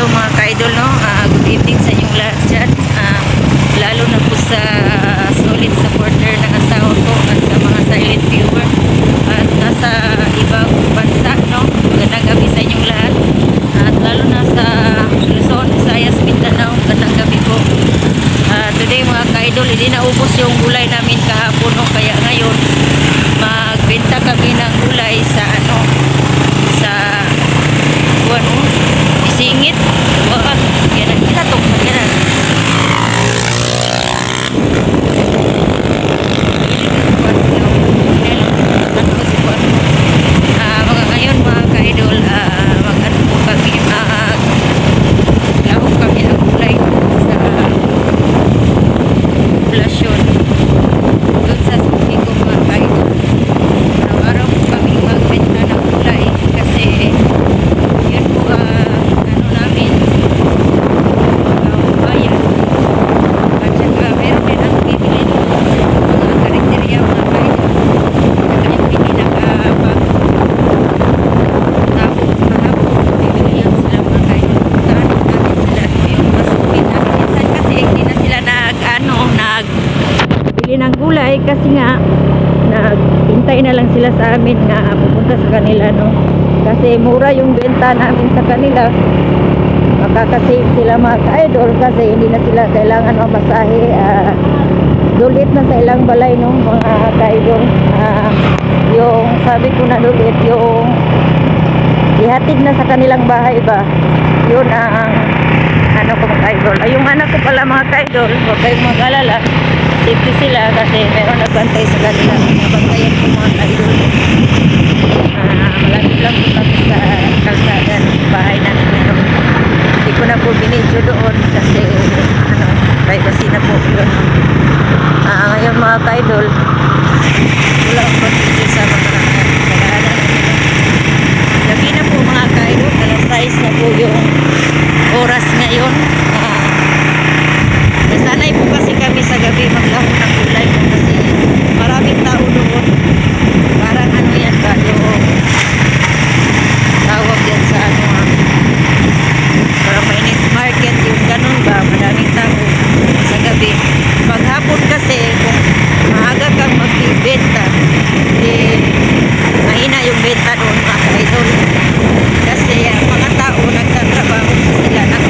mga ka-idol, no? Good evening sa inyong lahat dyan. Lalo na po sa solid supporter ng asawa ko at sa mga silent viewer at nasa ibang bansa, no? Magandang gabi sa inyong lahat. At lalo na sa Luzon, Visayas, Mindanao, magandang gabi po. Today mga ka-idol, hindi naubos yung gulay namin kahapon, no? Kaya ngayon, magbenta kami ng gulay sa sa isingit. Yan ang kinatok na yan. Mga ngayon mga ka-idol, mag-ano po kami, lahok kami ng gulay sa populasyon doon sa Subico mga ka-idol. Araw-araw po kami magbenta ng gulay kasi yun po namin bayan at saka meron din ang bibili ng mga karinderya mga ka-idol at yung bibili ng bibili yan sila mga ka-idol. Taanong natin sila yung masupin namin minsan kasi hindi na sila nagbili ng gulay kasi nga naghintay na lang sila sa amin nga pupunta sa kanila, no? Kasi mura yung benta namin sa kanila, makakasave sila mga ka-idol kasi hindi na sila kailangan mamasahe. Dulit na sa ilang balay, no, mga ka-idol. Yung sabi ko na dulit, yung ihatid na sa kanilang bahay ba, yun ang ko mga ka-idol. Yung anak ko pala mga ka-idol, huwag kayong mag-alala, safety sila kasi meron nagbantay sa kanila. Nabantayan ko mga ka-idol. Malapit lang po kami sa kalsada ng bahay namin ngayon. Hindi ko na po binidyo doon kasi privacy na po yun. Ngayon mga ka-idol, wala akong pag-video sa mga nag-aaral. Gabi na po mga ka-idol, alas 6 na po yung oras ngayon. Nasanay po kasi kami sa gabi maglahok ng gulay po kasi maraming tao doon. Parang yan ba yung tawag yan sa parang mainit market yung ganun ba, madaming tao sa gabi. Paghapon kasi kung maaga kang magbibenta, mahina yung benta doon mga ka-idol kasi ang mga tao nagtatrabaho sila ng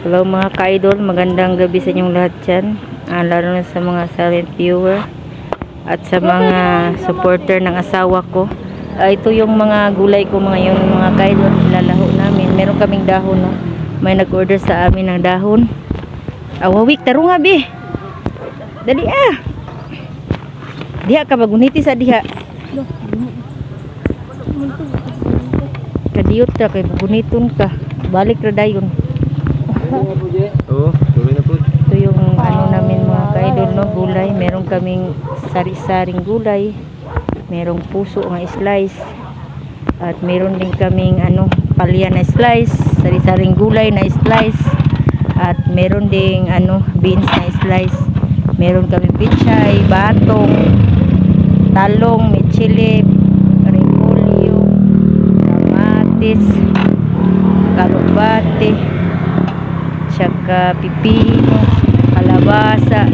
Hello mga ka-idol, magandang gabi sa inyong lahat dyan, lalo na sa mga silent viewer at sa mga supporter ng asawa ko. Ito yung mga gulay ko ngayon mga ka-idol, ilalaho namin. Meron kaming dahon, no? May nag-order sa amin ng dahon. Awawik, taro nga be, dali diha ka maguniti sa diha kadiyot ra kay guniton ka, balik ra dayon. Oo, tuloy na po. Ito yung ano namin mga ka-idol, no? Gulay. Meron kaming sari-saring gulay, merong puso nga slice, at meron din kaming palya na slice, sari-saring gulay na slice, at meron ding beans na slice. Meron kaming pichay, batong, talong, may chili, repolyo, kamatis, kalubate, tsaka pipino, kalabasa,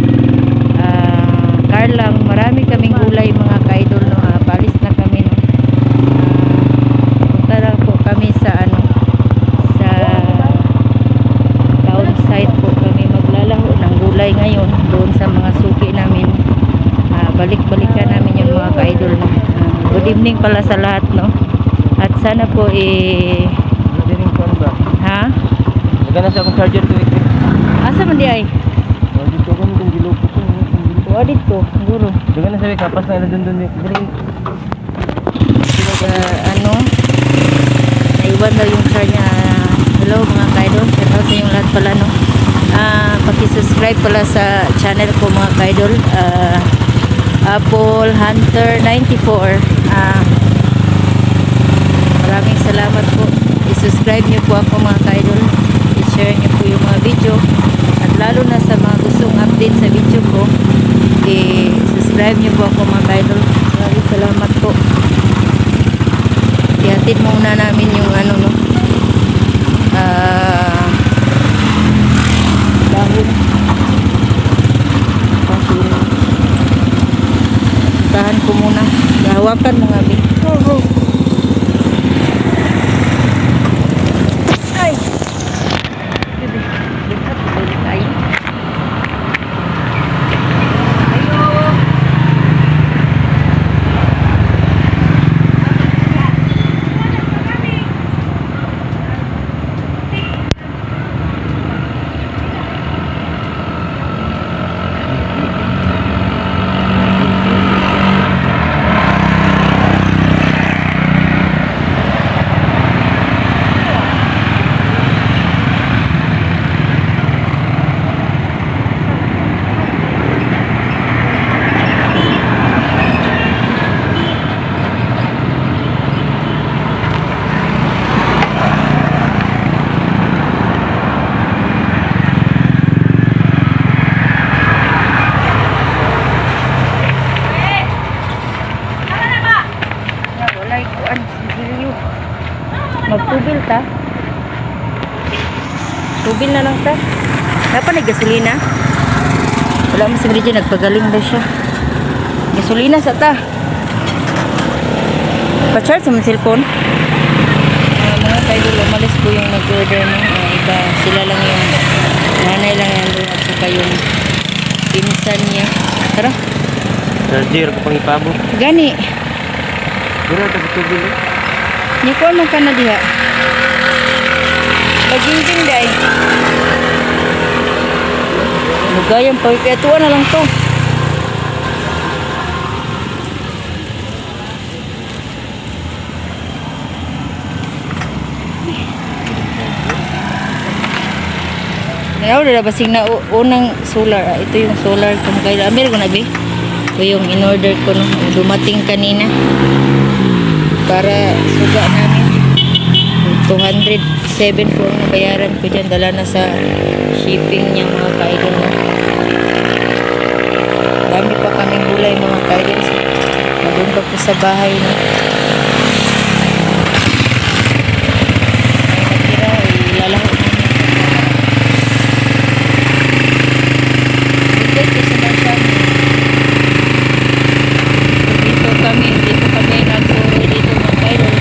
karlang. Marami kaming gulay mga ka-idol, no? Palis na kami, no? Punta lang po kami sa sa town site po kami maglalaho ng gulay ngayon doon sa mga suki namin. Balik-balikan namin yung mga ka-idol, no? Good evening pala sa lahat, no? At sana po ha? Nagana sa akong charger to. Asa man di ay? Dito ko nung gilupo ko. Tuwa dito, siguro. Nagana sa kapas na doon diri. Naiwan daw yung car niya. Hello mga ka-idol, shout out sa yung lahat pala, no? Paki-subscribe pala sa channel ko mga ka-idol, Apple Hunter 94. Maraming salamat po. I-subscribe niyo po ako mga ka-idol, i-share niyo po yung mga video, at lalo na sa mga gustong update sa video ko, i-subscribe niyo po ako mga ka-idol. Maraming salamat po. Ihatid muna namin yung no, dahon. Tahan ko muna, hawakan mo nga be. Ay, lihat balik ayo. Magtubil ta. Tubil na lang ta. Dapat naggasolina. Wala mo siguro dyan, nagpagaling daw siya. Gasolina sa ta. Pa-charge sa mga cellphone. Mga ka-idol, umalis po yung nag-order ng iba. Sila lang yung nanay lang yan doon, at saka yung pinsan niya. Tara. Charger ko pang ipabot. Gani. Dira ta tubil. Ni ko man kana diha. Pagingging dai. Lugayang pagkatuan na lang to. Ngayon na basing na unang solar. Ito yung solar kung kailan. Amir ko na be. Ito yung in-order ko nung dumating kanina. Para suga namin 207 po ang bayaran ko dyan. Dala na sa shipping niya mga ka-idol. Dami pa kaming gulay mga ka-idol. Nandun pa po sa bahay, no? Natira, ilalaho namin. Dito sa Marshall. Dito kami nag-uwi dito mga ka-idol.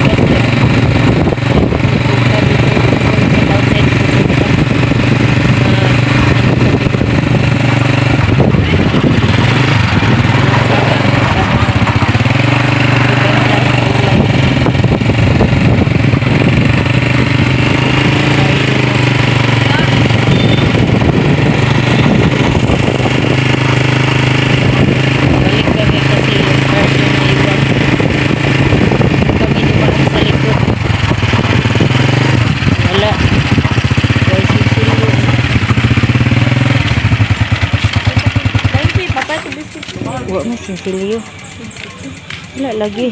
Wa mo sinsilyo. Wala lagi.